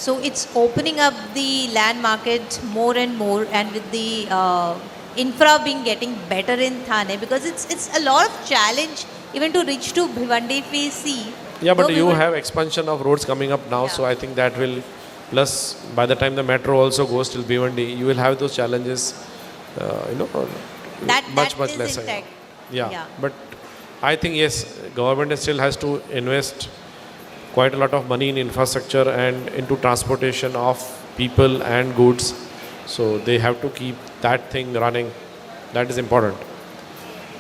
So it's opening up the land market more and more, and with the infra being getting better in Thane, because it's a lot of challenge even to reach to Bhiwandi if we see. Yeah, but Though you have expansion of roads coming up now, Yeah. so I think that will, plus by the time the metro also goes till Bhiwandi, you will have those challenges, you know, much that is lesser. intact. Yeah. Yeah. But I think yes, government still has to invest quite a lot of money in infrastructure and into transportation of people and goods. So they have to keep that thing running. That is important.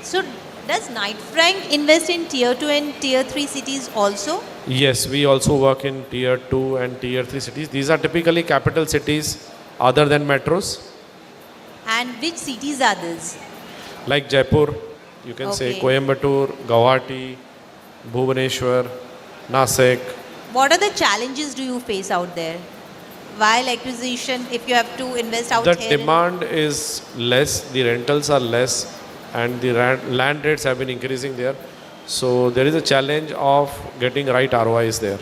So does Knight Frank invest in tier 2 and tier 3 cities also? Yes, we also work in tier 2 and tier 3 cities. These are typically capital cities other than metros, And which cities are these? like Jaipur, you can say Okay. Coimbatore, Guwahati, Bhubaneswar, Nasik. What are the challenges do you face out there? While acquisition, if you have to invest out The here. demand is less, the rentals are less, and the land rates have been increasing there. So there is a challenge of getting right ROIs there.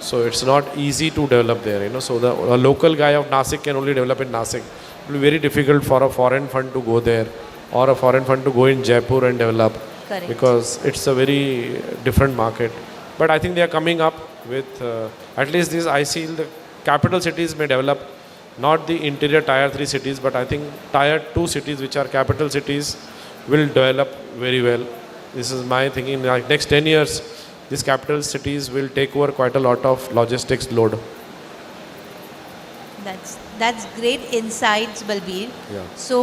So it's not easy to develop there, you know. So a local guy of Nasik can only develop in Nasik. It will be very difficult for a foreign fund to go there, or a foreign fund to go in Jaipur and develop. Correct. Because it's a very different market. But I think they are coming up with, at least this I see the capital cities may develop, not the interior tier 3 cities, but I think tier 2 cities, which are capital cities, will develop very well. This is my thinking. Like next 10 years, these capital cities will take over quite a lot of logistics load. That's great insights, Balbir. Yeah. So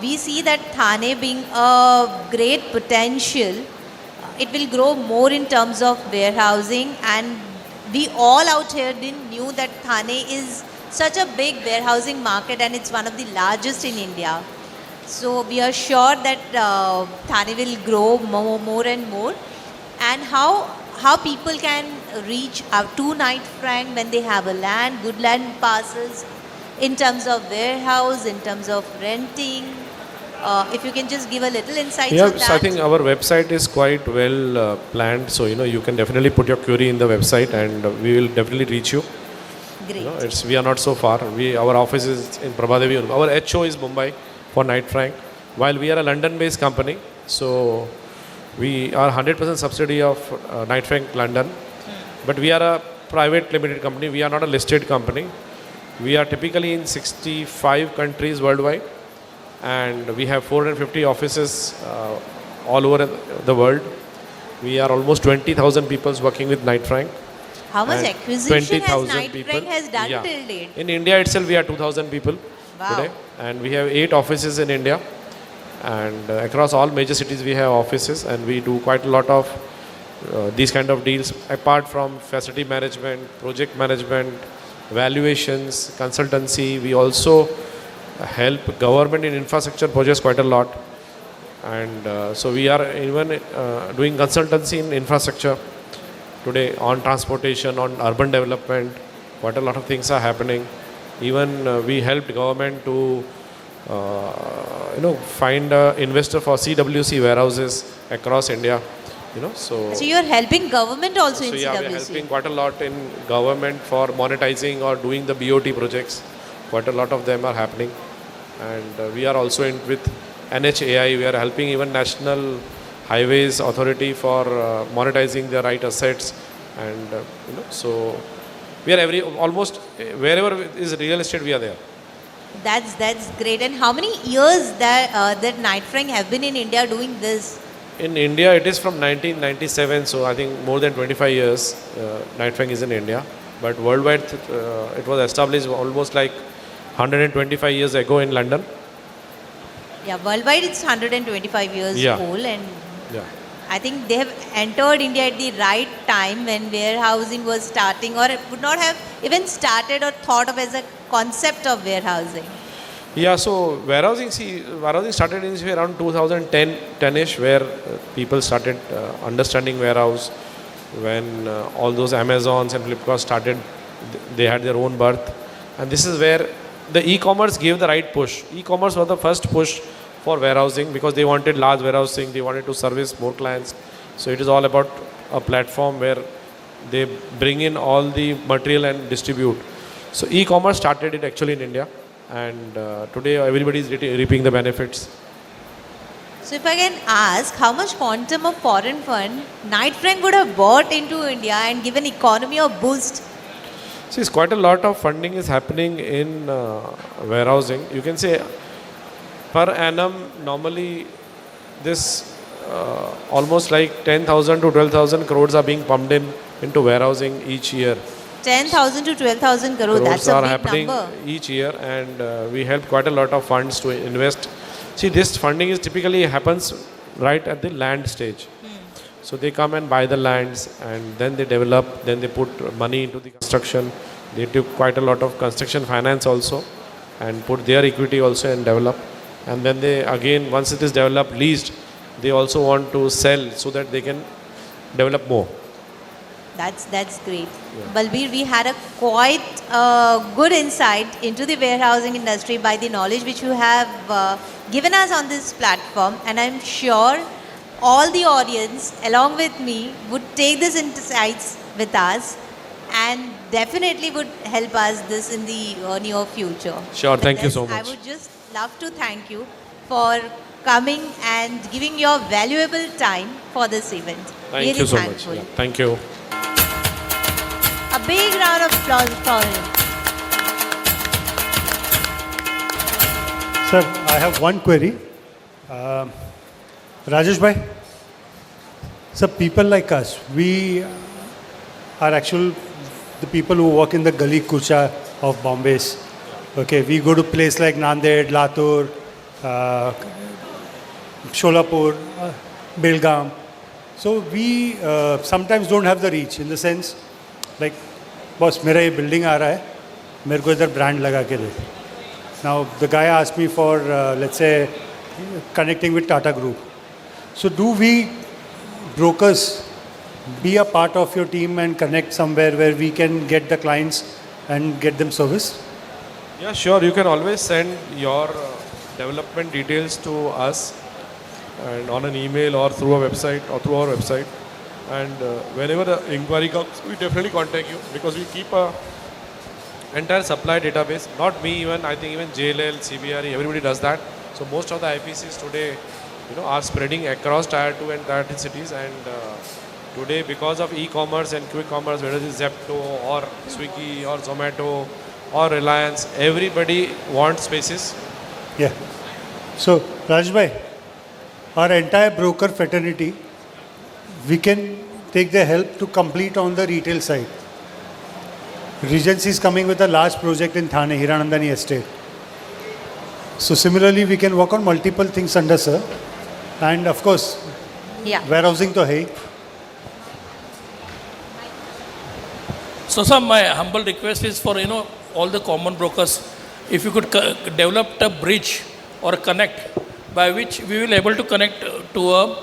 we see that Thane being a great potential, it will grow more in terms of warehousing, and we all out here didn't knew that Thane is such a big warehousing market, and it's one of the largest in India. So we are sure that Thane will grow more and more. And how people can reach out to Knight Frank when they have a land, good land parcels, in terms of warehouse, in terms of renting. If you can just give a little insight on Yes, that. I think our website is quite well planned. So, you know, you can definitely put your query in the website and we will definitely reach you. Great. You know, we are not so far. Our office is in Prabhadevi. Our HO is Mumbai for Knight Frank. While we are a London-based company, so we are 100% subsidiary of Knight Frank London. But we are a private limited company. We are not a listed company. We are typically in 65 countries worldwide, and we have 450 offices all over the world. We are almost 20,000 people working with Knight Frank. How much and acquisition has 20,000 Knight people. Frank has done Yeah. till date? In India itself, we are 2,000 people Wow. today, and we have 8 offices in India, and across all major cities we have offices, and we do quite a lot of these kind of deals. Apart from facility management, project management, valuations, consultancy, we also help government in infrastructure projects quite a lot, and so we are even doing consultancy in infrastructure today, on transportation, on urban development. Quite a lot of things are happening. Even we helped government to find an investor for CWC warehouses across India. So So you're helping government also in yeah, we're CWC? helping quite a lot in government for monetizing or doing the BOT projects. Quite a lot of them are happening, and we are also in with NHAI. We are helping even National Highways Authority for monetizing their right assets, and so we are almost wherever is real estate, we are there. That's great. And how many years that Knight Frank have been in India doing this? In India, it is from 1997, so I think more than 25 years Knight Frank is in India. But worldwide, it was established almost like 125 years ago in London. Yeah, worldwide it's 125 years Yeah. old, and Yeah. I think they have entered India at the right time when warehousing was starting, or it would not have even started or thought of as a concept of warehousing. Yeah, so warehousing started in around 2010, 10ish, where people started understanding warehouse. When all those Amazons and Flipkart started, they had their own birth. And this is where the e-commerce gave the right push. E-commerce was the first push for warehousing because they wanted large warehousing, they wanted to service more clients. So it is all about a platform where They bring in all the material and distribute. So e-commerce started it actually in India, and today everybody is reaping the benefits. So if I can ask, how much quantum of foreign fund Knight Frank would have bought into India and given economy a boost? See, it's quite a lot of funding is happening in warehousing. You can say per annum normally this almost like 10,000 to 12,000 crores are being pumped into warehousing each year. 10,000 to 12,000 crore, that's a are big happening number. each year, and we help quite a lot of funds to invest. See, this funding is typically happens right at the land stage. So they come and buy the lands, and then they develop, then they put money into the construction. They do quite a lot of construction finance also, and put their equity also and develop. And then they again, once it is developed, leased, they also want to sell so that they can develop more. That's great. Balbir, we had a quite good insight into the warehousing industry by the knowledge which you have given us on this platform, and I'm sure all the audience along with me would take these insights with us and definitely would help us this in the near future. Sure, With thank you this, so I much. would just love to thank you for coming and giving your valuable time for this event. Thank Really you so thankful. much. Yeah, thank you. A big round of applause for him. Sir, I have one query. Rajesh bhai, sir, people like us, we are actual the people who work in the Gali Kucha of Bombay's. Okay, we go to place like Nanded, Latur, Sholapur, Belgaum. So we sometimes don't have the reach in the sense like, boss, मेरा ये building आ रहा है, मेरे को इधर brand लगा के दे. Now the guy asked me for let's say connecting with Tata Group. So do we brokers be a part of your team and connect somewhere where we can get the clients and get them service? Yeah, sure. You can always send your development details to us, and on an email or through a website or through our website. And whenever the inquiry comes, we definitely contact you, because we keep a entire supply database. Not me even, I think even JLL, CBRE, everybody does that. So most of the IPCs today, are spreading across tier 2 and tier 3 cities. And today, because of e-commerce and quick commerce, whether it is Zepto or Swiggy or Zomato or Reliance, everybody wants spaces. Yeah. So Raj bhai, our entire broker fraternity, we can take their help to complete on the retail side. Regency is coming with a large project in Thane, Hiranandani Estate. So similarly, we can work on multiple things under sir. And of course, Yeah. warehousing to hai. So, sir, my humble request is for all the common brokers, if you could develop a bridge or a connect by which we will able to connect to a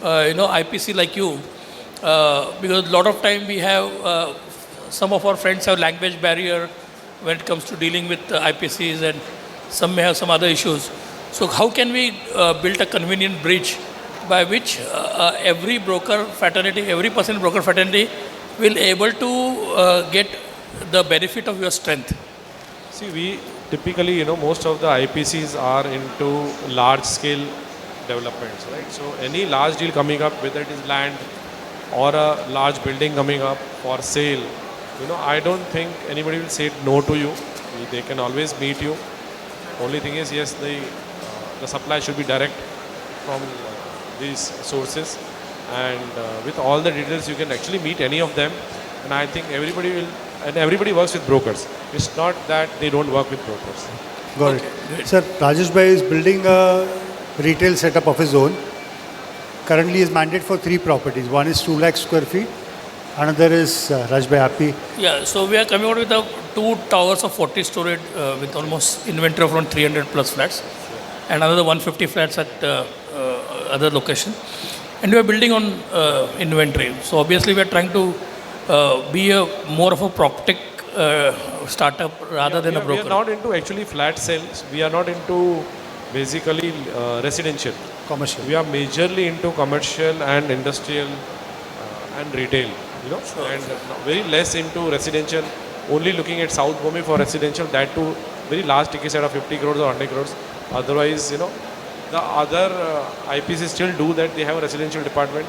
IPC like you, because a lot of time we have some of our friends have language barrier when it comes to dealing with IPCs, and some may have some other issues. So, how can we build a convenient bridge by which every broker fraternity, every person in broker fraternity will able to get the benefit of your strength? See, we typically, most of the IPCs are into large scale developments, right? So any large deal coming up, whether it is land or a large building coming up for sale, I don't think anybody will say no to you. They can always meet you. Only thing is, yes, the supply should be direct from these sources, and with all the details you can actually meet any of them. And I think everybody works with brokers. It's not that they don't work with brokers. Got it. Sir, Rajesh bhai is building a retail setup of his own. Currently is mandate for 3 properties. One is 2 lakh square feet. Another is Raj bhai happy. Yeah, so we are coming out with 2 towers of 40 storage with almost inventory of around 300 plus flats, and another 150 flats at other location. And we are building on inventory. So obviously we are trying to be more of a PropTech startup rather than a broker. We are not into actually flat sales. We are not into basically residential. Commercial. We are majorly into commercial and industrial and retail. and very less into residential, only looking at South Bombay for residential, that too very large ticket set of 50 crores or 100 crores. Otherwise, the other IPCs still do that, they have a residential department.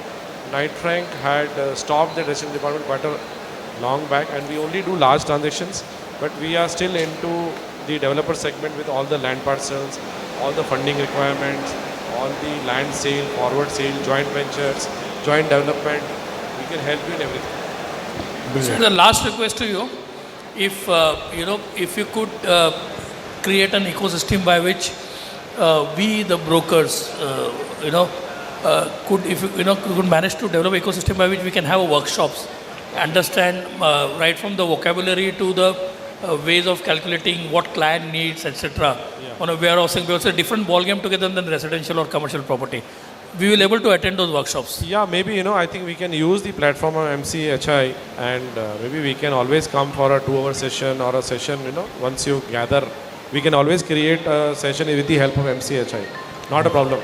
Knight Frank had stopped the residential department quite a long back, and we only do large transactions, but we are still into the developer segment with all the land parcels, all the funding requirements, all the land sale, forward sale, joint ventures, joint development. We can help you in everything. So the last request to you, if if you could create an ecosystem by which we, the brokers, could, if could manage to develop ecosystem by which we can have workshops, understand right from the vocabulary to the ways of calculating what client needs, etc. On a warehousing, because it's a different ball game together than residential or commercial property. We will able to attend those workshops. Yeah, maybe, I think we can use the platform of MCHI, and maybe we can always come for a 2-hour session or a session, once you gather, we can always create a session with the help of MCHI. Not a problem.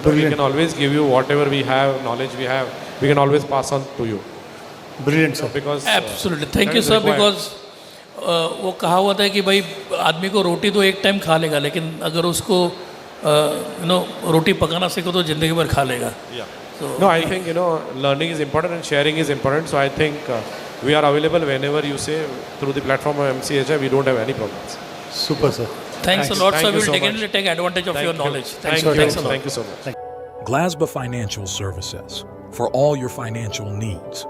We can always give you whatever we have, knowledge we have, we can always pass on to you. Brilliant, sir. Because Absolutely. Thank that you, is sir, required. because वो कहावत है कि भाई आदमी को रोटी तो एक time खा लेगा, लेकिन अगर उसको रोटी पकाना सीखो तो जिंदगी भर खा लेगा. Yeah. So, No, I think, learning is important and sharing is important. So I think we are available whenever you say through the platform of MCHI. We don't have any problems. Super, sir. thanks a Thanks. lot, Thank sir. you We will so definitely much. take advantage of Thank your you. knowledge. Thank you. Thanks a lot. Thank you so much. Glasba Financial Services for all your financial needs.